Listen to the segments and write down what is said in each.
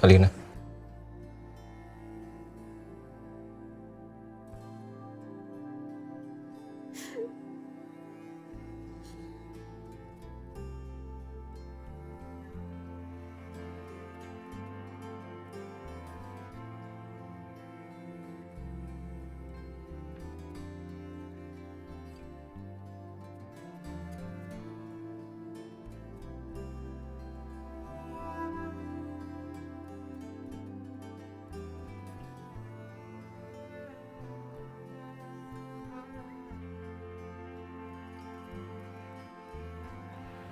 Alina.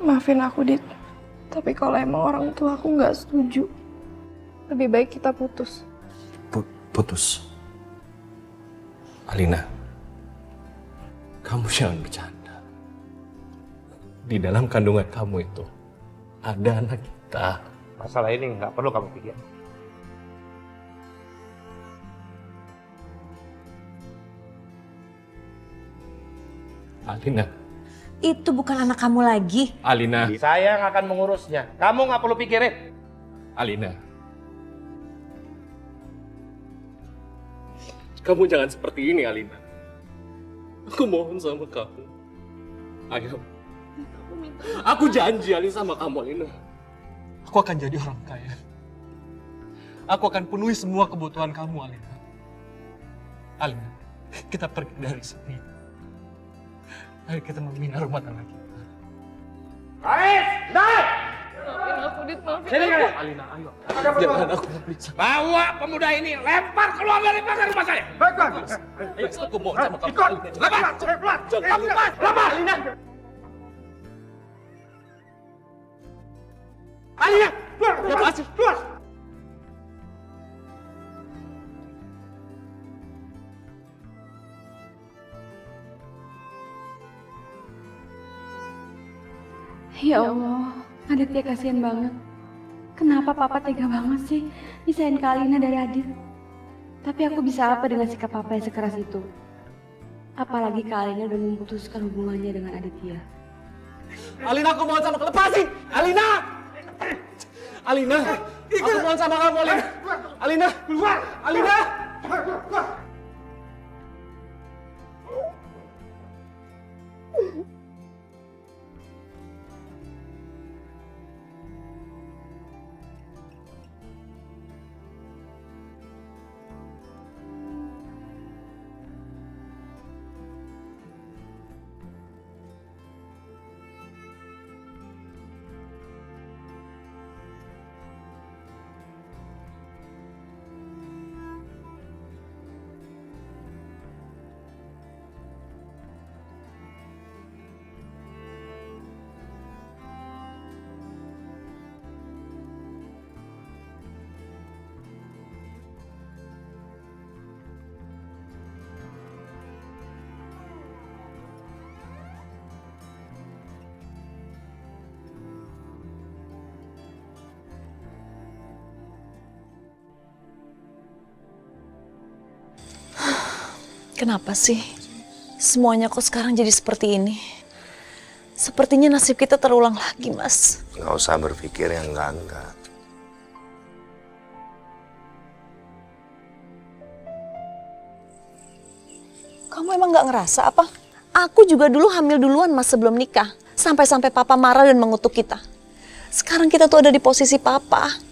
Maafin aku, Dit. Tapi kalau emang orang tua aku nggak setuju, lebih baik kita putus. Putus? Alina, kamu jangan bercanda. Di dalam kandungan kamu itu ada anak kita. Masalah ini nggak perlu kamu pikir. Alina. Itu bukan anak kamu lagi. Alina. Saya yang akan mengurusnya. Kamu nggak perlu pikirin. Alina. Kamu jangan seperti ini, Alina. Aku mohon sama kamu. Ayo. Aku janji, Alina, sama kamu, Alina. Aku akan jadi orang kaya. Aku akan penuhi semua kebutuhan kamu, Alina. Alina, kita pergi dari sini. Ayo kita membina rumah tangga kita. Ais, naik! Maafin aku, Dit. Maafin Sini aku. kalian. Alina, ayo. Jangan aku bisa. Bawa pemuda ini, lempar keluar dari pagar rumah saya. Ayo, aku mohon sama kamu. Ikut! Alina. Lepas! Keluar! Lepas! Alina! Alina! Keluar! Lepas! Keluar! Ya Allah, Aditya kasihan banget. Kenapa Papa tega banget sih misahin Kak Alina dari Adit? Tapi aku bisa apa dengan sikap Papa yang sekeras itu? Apalagi Kak Alina udah memutuskan hubungannya dengan Aditya. Alina, aku mohon sama kamu. Lepasin! Alina! Alina! Aku mohon sama kamu, Alina! Alina! Keluar! Alina! Keluar! Kenapa sih semuanya kok sekarang jadi seperti ini? Sepertinya nasib kita terulang lagi, Mas. Nggak usah berpikir yang enggak-enggak. Kamu emang nggak ngerasa apa? Aku juga dulu hamil duluan, Mas, sebelum nikah. Sampai-sampai Papa marah dan mengutuk kita. Sekarang kita tuh ada di posisi Papa.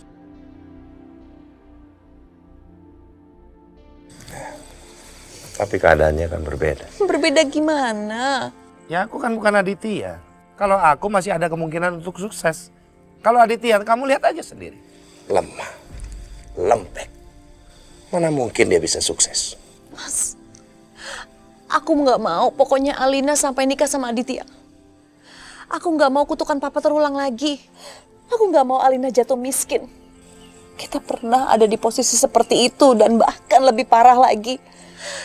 Tapi keadaannya kan berbeda. Berbeda gimana? Ya aku kan bukan Aditya. Kalau aku masih ada kemungkinan untuk sukses. Kalau Aditya, kamu lihat aja sendiri. Lemah, lembek. Mana mungkin dia bisa sukses? Mas, aku nggak mau pokoknya Alina sampai nikah sama Aditya. Aku nggak mau kutukan Papa terulang lagi. Aku nggak mau Alina jatuh miskin. Kita pernah ada di posisi seperti itu dan bahkan lebih parah lagi.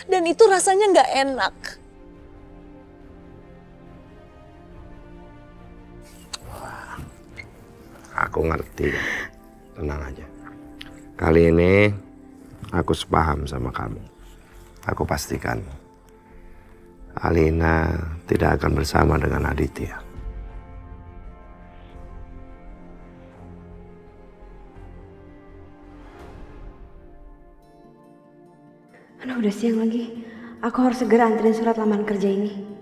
Dan itu rasanya nggak enak. Aku ngerti. Tenang aja. Kali ini aku sepaham sama kamu. Aku pastikan Alina tidak akan bersama dengan Aditya. Mana udah siang lagi. Aku harus segera anterin surat lamaran kerja ini.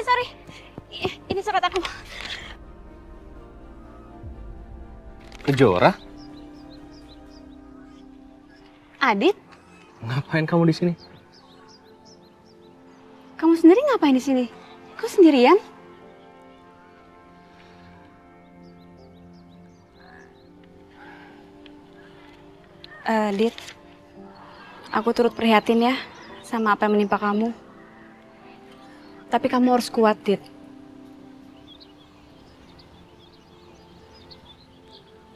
Sorry. Ini surat aku. Kejora? Adit, Ngapain kamu di sini? kamu sendiri ngapain di sini? Kau sendirian? Dit, aku turut prihatin ya sama apa yang menimpa kamu. Tapi kamu harus kuat, Dit.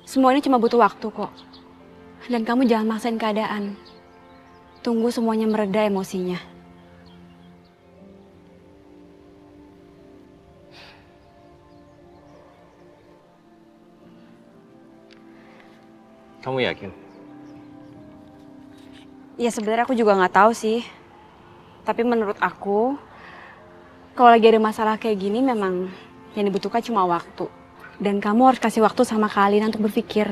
Semua ini cuma butuh waktu kok. Dan kamu jangan maksain keadaan. Tunggu semuanya mereda emosinya. Kamu yakin? Ya sebenarnya aku juga nggak tahu sih. Tapi menurut aku, kalau lagi ada masalah kayak gini memang yang dibutuhkan cuma waktu. Dan kamu harus kasih waktu sama Kak Alina untuk berpikir.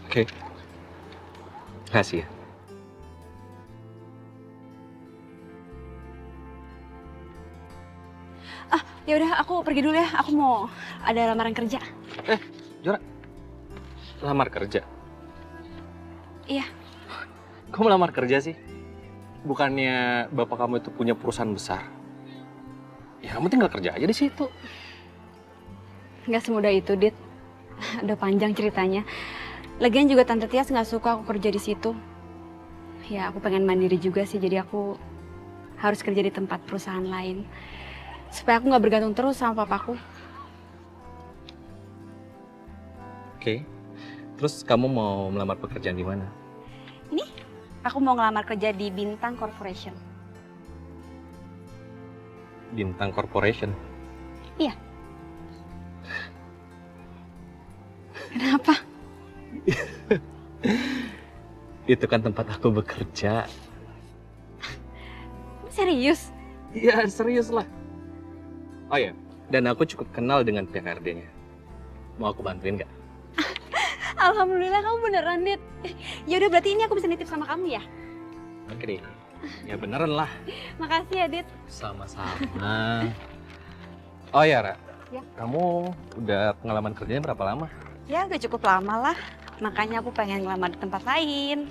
Oke. Makasih ya. Ya udah, aku pergi dulu ya. Aku mau ada lamaran kerja. Jora. Lamar kerja? Iya. Kamu lamar kerja sih? Bukannya bapak kamu itu punya perusahaan besar? Ya kamu tinggal kerja aja di situ. Nggak semudah itu, Dit. Udah panjang ceritanya. Lagian juga Tante Tias nggak suka aku kerja di situ. Ya aku pengen mandiri juga sih, jadi aku harus kerja di tempat perusahaan lain. Supaya aku nggak bergantung terus sama papaku. Oke. Terus kamu mau melamar pekerjaan di mana? Ini, aku mau ngelamar kerja di Bintang Corporation. Bintang Corporation. Iya. Kenapa? Itu kan tempat aku bekerja. Serius? Iya, serius lah. Oh ya, dan aku cukup kenal dengan pihak RD-nya. Mau aku bantuin nggak? Alhamdulillah kamu beneran, Dit. Ya udah berarti ini aku bisa nitip sama kamu ya? Oke deh. Ya beneran lah. Makasih ya, Dit. Sama-sama. Oh ya, Ra. Ya. Kamu udah pengalaman kerjanya berapa lama? Ya udah cukup lama lah. Makanya aku pengen ngelamar di tempat lain.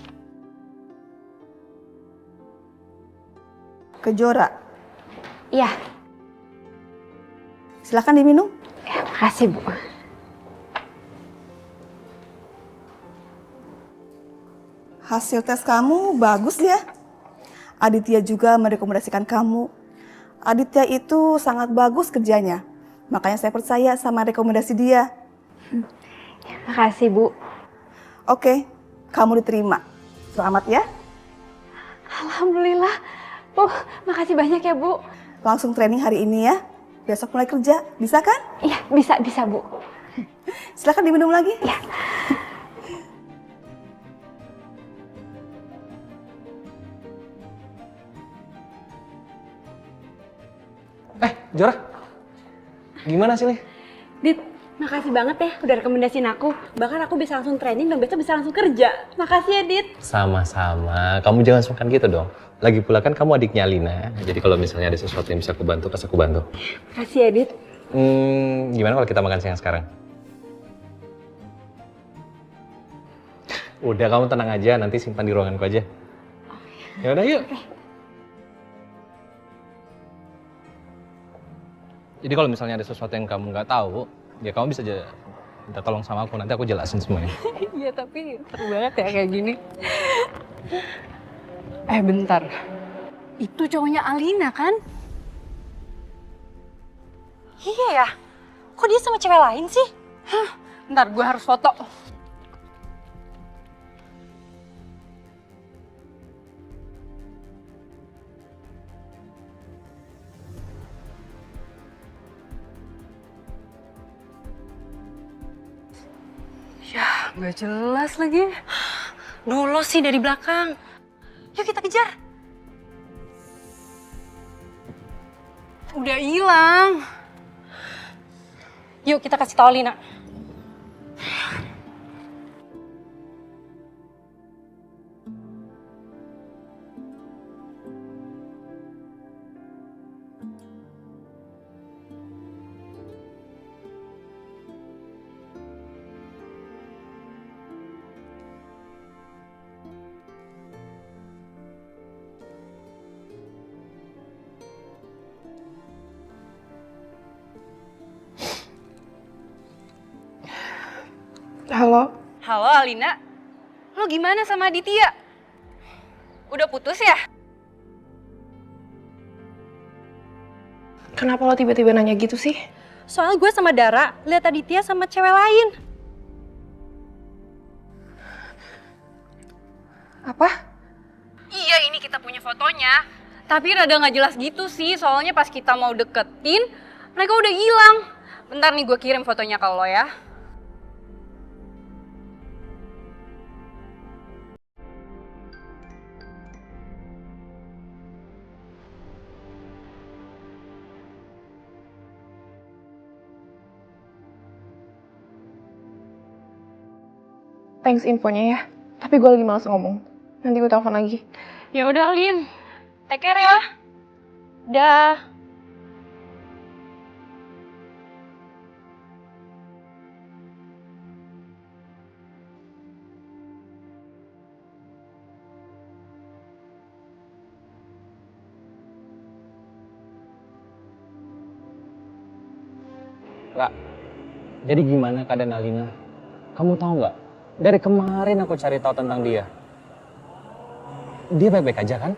Kejora, Iya. silakan diminum. Ya, makasih, Bu. Hasil tes kamu bagus ya. Aditya juga merekomendasikan kamu. Aditya itu sangat bagus kerjanya. Makanya saya percaya sama rekomendasi dia. Makasih, Bu. Oke, kamu diterima. Selamat ya. Alhamdulillah. Bu, makasih banyak ya, Bu. Langsung training hari ini ya. Besok mulai kerja. Bisa kan? Iya, bisa, Bu. Silakan diminum lagi. Ya. Jora. Gimana sih, Li? Dit, makasih banget ya udah rekomendasiin aku. Bahkan aku bisa langsung training dan besok bisa langsung kerja. Makasih ya, Dit. Sama-sama. Kamu jangan sungkan gitu dong. Lagi pula kan kamu adiknya Alina. Jadi kalau misalnya ada sesuatu yang bisa aku bantu, pas aku bantu. Makasih ya, Dit. Gimana kalau kita makan siang sekarang? Udah, kamu tenang aja. Nanti simpan di ruanganku aja. Ya udah, yuk. Jadi kalau misalnya ada sesuatu yang kamu nggak tahu, Ya kamu bisa aja minta tolong sama aku, nanti aku jelasin semuanya. Iya tapi seru banget ya kayak gini. Bentar. Itu cowoknya Alina kan? Iya ya? Kok dia sama cewek lain sih? Bentar, gue harus foto. Ya, nggak jelas lagi. Nolo sih dari belakang. Yuk kita kejar. Udah hilang. Yuk kita kasih tahu Lina. Halo, Halo Alina, lo gimana sama Aditya? Udah putus ya? Kenapa lo tiba-tiba nanya gitu sih? Soalnya gue sama Dara lihat Aditya sama cewek lain. Apa? Iya, ini kita punya fotonya. Tapi rada nggak jelas gitu sih, soalnya pas kita mau deketin, mereka udah hilang. Bentar nih gue kirim fotonya ke lo ya. Thanks infonya ya. Tapi gue lagi males ngomong. Nanti gue telepon lagi. Ya udah, Lin. Take care ya. Dah. Kak, jadi gimana keadaan Alina? Kamu tahu nggak? Dari kemarin aku cari tahu tentang dia. Dia baik-baik aja kan?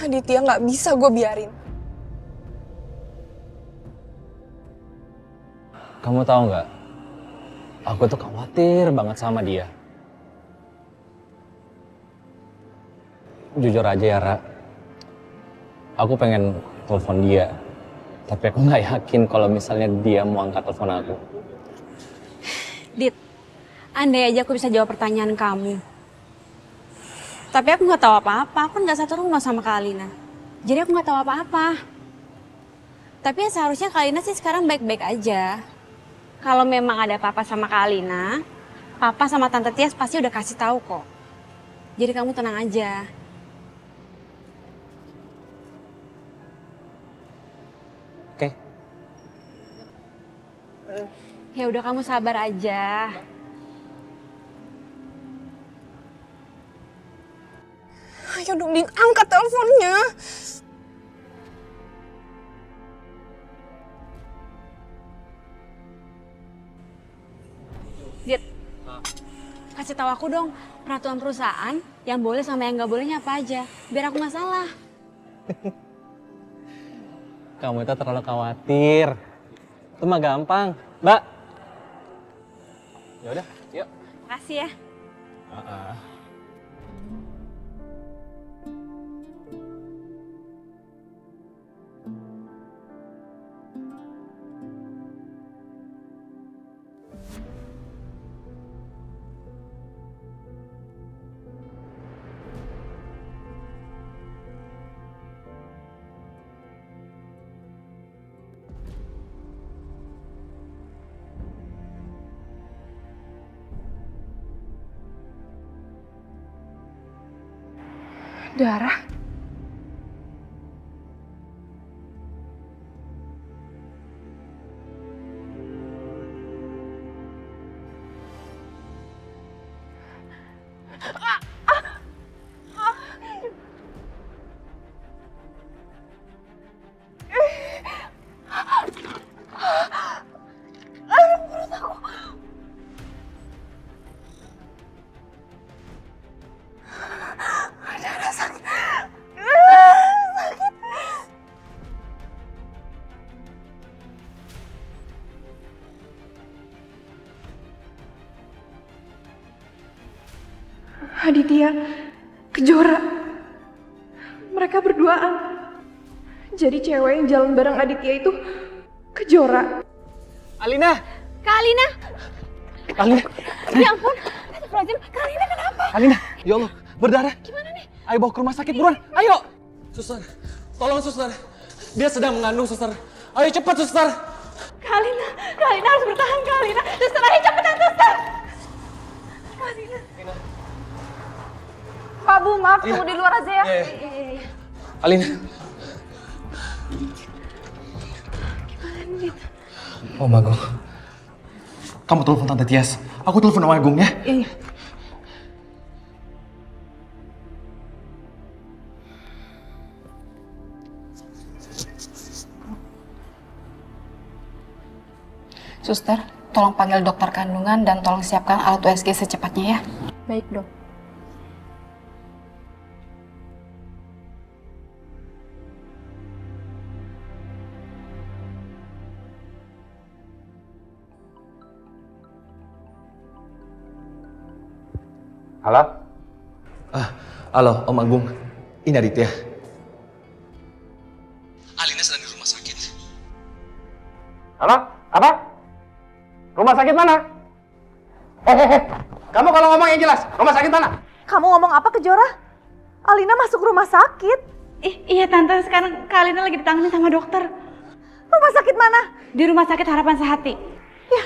Aditya nggak bisa gue biarin. Kamu tahu nggak? Aku tuh khawatir banget sama dia. Jujur aja ya, Ra. Aku pengen telepon dia. Tapi aku nggak yakin kalau misalnya dia mau angkat telepon aku. Dit, andai aja aku bisa jawab pertanyaan kamu. Tapi aku nggak tahu apa-apa, aku nggak satu rumah sama Kak Alina. Jadi aku nggak tahu apa-apa. Tapi ya seharusnya Kak Alina sih sekarang baik-baik aja. Kalau memang ada apa-apa sama Kak Alina, Papa sama Tante Tias pasti udah kasih tahu kok. Jadi kamu tenang aja. Oke? Ya udah kamu sabar aja. Ayo dong, Din, angkat teleponnya. Dit, kasih tahu aku dong peraturan perusahaan yang boleh sama yang nggak bolehnya apa aja, biar aku nggak salah. Kamu itu terlalu khawatir. Itu mah gampang. Mbak. Ya udah, yuk. Makasih ya. Darah. Aditya, Kejora. Mereka berduaan. Jadi cewek yang jalan bareng Aditya itu Kejora. Alina! Kak Alina! Alina! Ya ampun, Kak Alina kenapa? Alina! Ya Allah, berdarah. Gimana nih? Ayo bawa ke rumah sakit, buruan. Ayo! Suster, tolong suster. Dia sedang mengandung, suster. Ayo cepat, suster. Kak Alina harus bertahan, Kak Alina. Suster, ayo cepetan, suster. Kak Alina. Pak Bu, maaf, tunggu di luar aja ya. Iya. Iya. Alina. Om Agung. Kamu telepon Tante Tias. Aku telepon Om Agung ya. Iya. Suster, tolong panggil dokter kandungan dan tolong siapkan alat USG secepatnya ya. Baik, Dok. Halo? Halo, Om Agung. Ini Aditya. Alina sedang di rumah sakit. Halo? Apa? Rumah sakit mana? Kamu kalau ngomong yang jelas, rumah sakit mana? Kamu ngomong apa Kejora? Alina masuk rumah sakit. Iya Tante, sekarang Kak Alina lagi ditangani sama dokter. Rumah sakit mana? Di Rumah Sakit Harapan Sehati. Ya,